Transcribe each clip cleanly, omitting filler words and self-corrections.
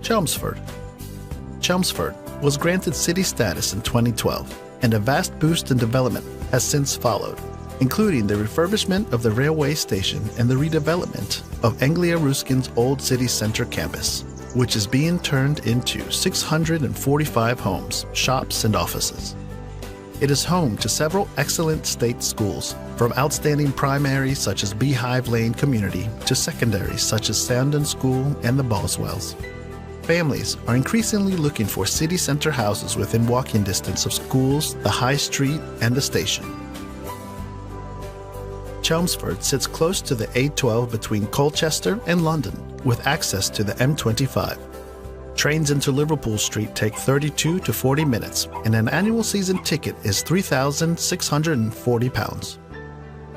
Chelmsford. Chelmsford was granted city status in 2012, and a vast boost in development has since followed, including the refurbishment of the railway station and the redevelopment of Anglia Ruskin's old city center campus, which is being turned into 645 homes, shops, and offices. It is home to several excellent state schools, from outstanding primaries such as Beehive Lane Community to secondaries such as Sandon School and the Boswells. Families are increasingly looking for city center houses within walking distance of schools, the high street, and the station. Chelmsford sits close to the A12 between Colchester and London, with access to the M25. Trains into Liverpool Street take 32 to 40 minutes, and an annual season ticket is £3,640.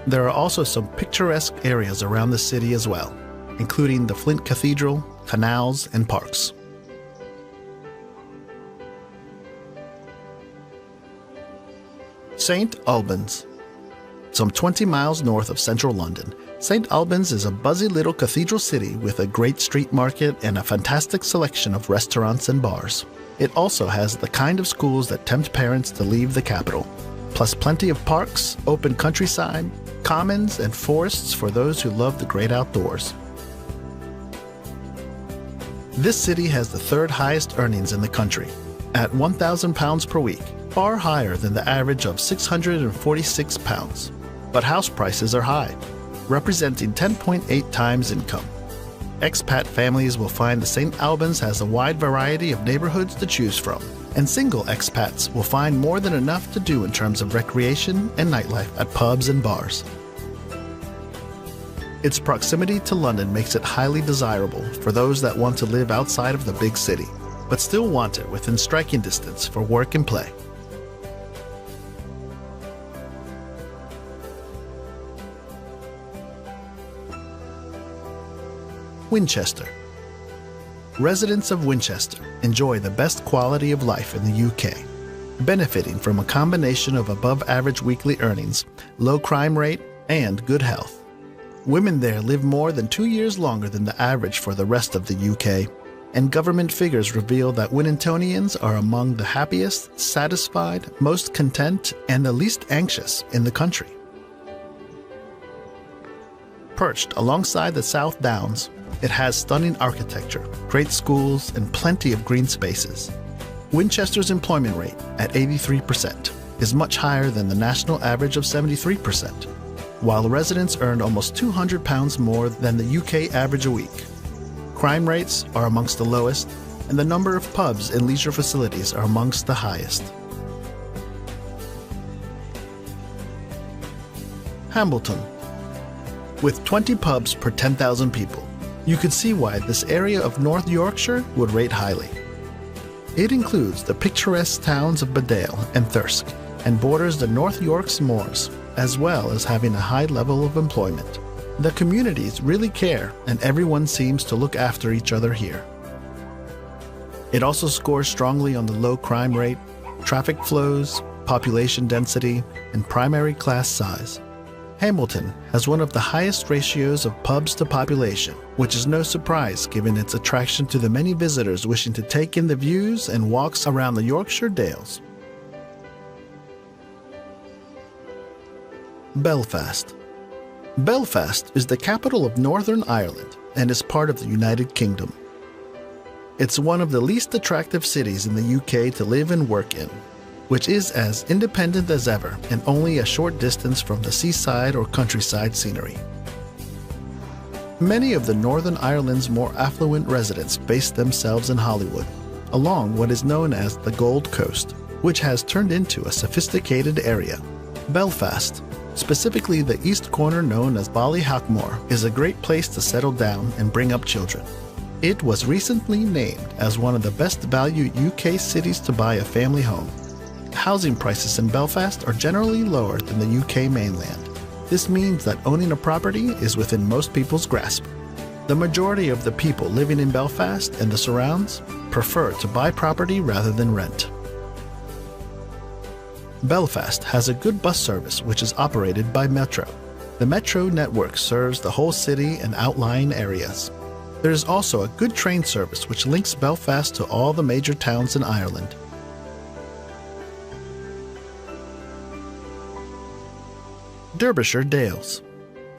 There are also some picturesque areas around the city as well, including the Flint Cathedral, canals, and parks. St. Albans. Some 20 miles north of central London, St. Albans is a buzzy little cathedral city with a great street market and a fantastic selection of restaurants and bars. It also has the kind of schools that tempt parents to leave the capital, plus plenty of parks, open countryside, commons, and forests for those who love the great outdoors. This city has the third highest earnings in the country, at £1,000 per week, far higher than the average of £646. But house prices are high, representing 10.8 times income. Expat families will find that St. Albans has a wide variety of neighborhoods to choose from, and single expats will find more than enough to do in terms of recreation and nightlife at pubs and bars. Its proximity to London makes it highly desirable for those that want to live outside of the big city, but still want it within striking distance for work and play. Winchester. Residents of Winchester enjoy the best quality of life in the UK, benefiting from a combination of above-average weekly earnings, low crime rate, and good health. Women there live more than 2 years longer than the average for the rest of the UK, and government figures reveal that Wintonians are among the happiest, satisfied, most content, and the least anxious in the country. Perched alongside the South Downs, it has stunning architecture, great schools, and plenty of green spaces. Winchester's employment rate, at 83%, is much higher than the national average of 73%, while residents earn almost £200 more than the UK average a week. Crime rates are amongst the lowest, and the number of pubs and leisure facilities are amongst the highest. Hambleton. With 20 pubs per 10,000 people, you could see why this area of North Yorkshire would rate highly. It includes the picturesque towns of Bedale and Thirsk and borders the North Yorks moors, as well as having a high level of employment. The communities really care, and everyone seems to look after each other here. It also scores strongly on the low crime rate, traffic flows, population density, and primary class size. Hambleton has one of the highest ratios of pubs to population, which is no surprise given its attraction to the many visitors wishing to take in the views and walks around the Yorkshire Dales. Belfast. Belfast is the capital of Northern Ireland and is part of the United Kingdom. It's one of the least attractive cities in the UK to live and work in, which is as independent as ever and only a short distance from the seaside or countryside scenery. Many of the Northern Ireland's more affluent residents base themselves in Hollywood, along what is known as the Gold Coast, which has turned into a sophisticated area. Belfast, specifically the east corner known as Ballyhackmore, is a great place to settle down and bring up children. It was recently named as one of the best value UK cities to buy a family home. Housing prices in Belfast are generally lower than the UK mainland. This means that owning a property is within most people's grasp. The majority of the people living in Belfast and the surrounds prefer to buy property rather than rent. Belfast has a good bus service which is operated by Metro. The Metro network serves the whole city and outlying areas. There is also a good train service which links Belfast to all the major towns in Ireland. Derbyshire Dales.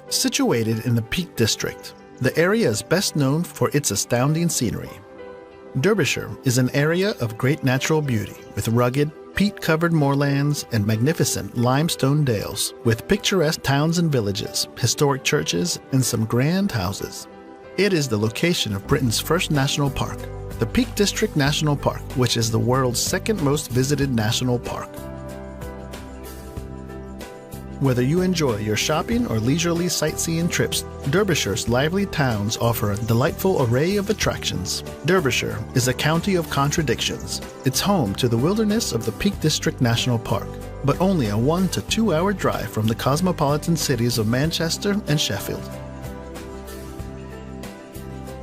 Situated in the Peak District, the area is best known for its astounding scenery. Derbyshire is an area of great natural beauty with rugged, peat-covered moorlands and magnificent limestone dales with picturesque towns and villages, historic churches, and some grand houses. It is the location of Britain's first national park, the Peak District National Park, which is the world's second most visited national park. Whether you enjoy your shopping or leisurely sightseeing trips, Derbyshire's lively towns offer a delightful array of attractions. Derbyshire is a county of contradictions. It's home to the wilderness of the Peak District National Park, but only a 1 to 2 hour drive from the cosmopolitan cities of Manchester and Sheffield.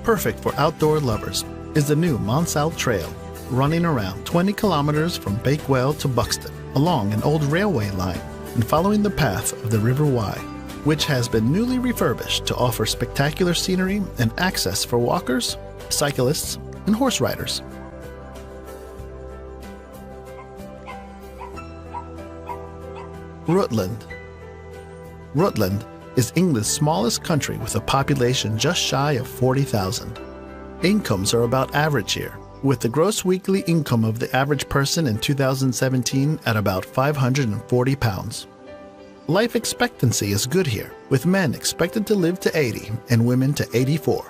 Perfect for outdoor lovers is the new Monsalt Trail, running around 20 kilometers from Bakewell to Buxton along an old railway line and following the path of the River Wye, which has been newly refurbished to offer spectacular scenery and access for walkers, cyclists, and horse riders. Rutland. Rutland is England's smallest country with a population just shy of 40,000. Incomes are about average here, with the gross weekly income of the average person in 2017 at about £540. Life expectancy is good here, with men expected to live to 80 and women to 84.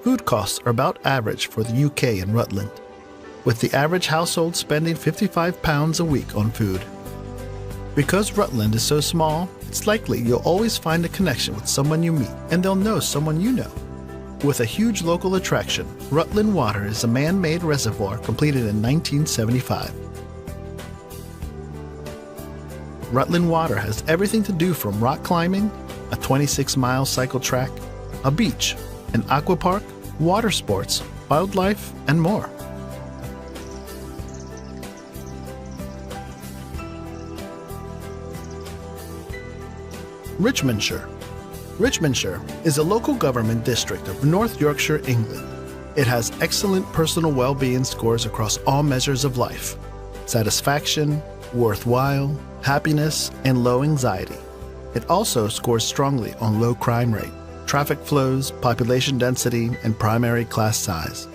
Food costs are about average for the UK and Rutland, with the average household spending £55 a week on food. Because Rutland is so small, it's likely you'll always find a connection with someone you meet, and they'll know someone you know. With a huge local attraction, Rutland Water is a man-made reservoir completed in 1975. Rutland Water has everything to do from rock climbing, a 26-mile cycle track, a beach, an aqua park, water sports, wildlife, and more. Richmondshire. Richmondshire is a local government district of North Yorkshire, England. It has excellent personal well-being scores across all measures of life: satisfaction, worthwhile, happiness, and low anxiety. It also scores strongly on low crime rate, traffic flows, population density, and primary class size.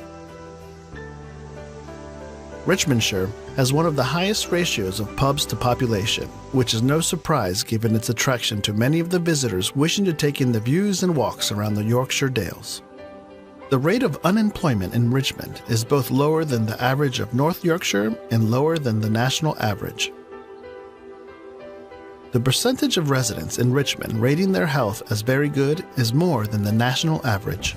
Richmondshire has one of the highest ratios of pubs to population, which is no surprise given its attraction to many of the visitors wishing to take in the views and walks around the Yorkshire Dales. The rate of unemployment in Richmond is both lower than the average of North Yorkshire and lower than the national average. The percentage of residents in Richmond rating their health as very good is more than the national average.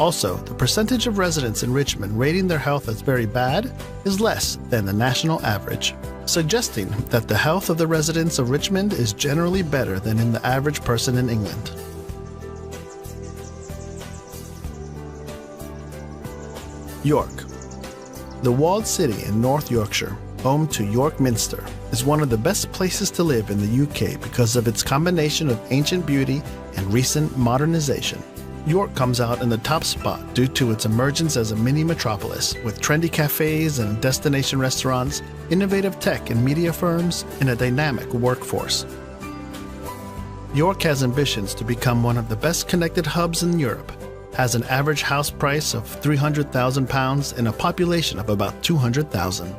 Also, the percentage of residents in Richmond rating their health as very bad is less than the national average, suggesting that the health of the residents of Richmond is generally better than in the average person in England. York. The walled city in North Yorkshire, home to York Minster, is one of the best places to live in the UK because of its combination of ancient beauty and recent modernization. York comes out in the top spot due to its emergence as a mini metropolis with trendy cafes and destination restaurants, innovative tech and media firms, and a dynamic workforce. York has ambitions to become one of the best connected hubs in Europe, has an average house price of £300,000 and a population of about 200,000.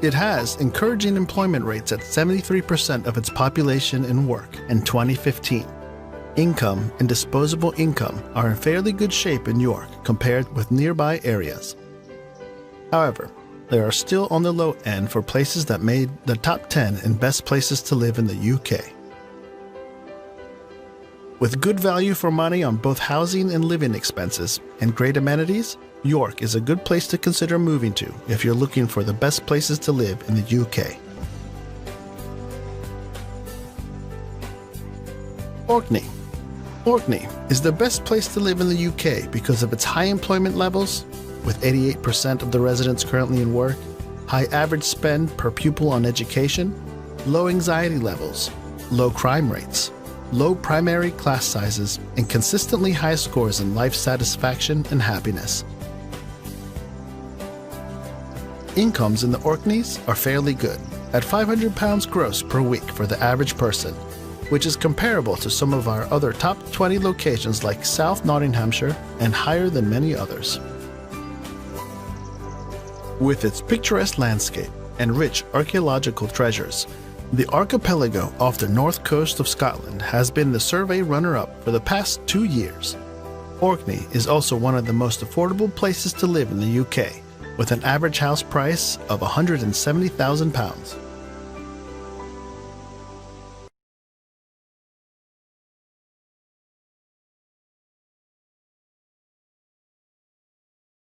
It has encouraging employment rates at 73% of its population in work in 2015. Income and disposable income are in fairly good shape in York compared with nearby areas. However, they are still on the low end for places that made the top 10 in best places to live in the UK. With good value for money on both housing and living expenses and great amenities, York is a good place to consider moving to if you're looking for the best places to live in the UK. Orkney. Orkney is the best place to live in the UK because of its high employment levels, with 88% of the residents currently in work, high average spend per pupil on education, low anxiety levels, low crime rates, low primary class sizes, and consistently high scores in life satisfaction and happiness. Incomes in the Orkneys are fairly good, at £500 gross per week for the average person, which is comparable to some of our other top 20 locations like South Nottinghamshire and higher than many others. With its picturesque landscape and rich archaeological treasures, the archipelago off the north coast of Scotland has been the survey runner-up for the past 2 years. Orkney is also one of the most affordable places to live in the UK, with an average house price of £170,000.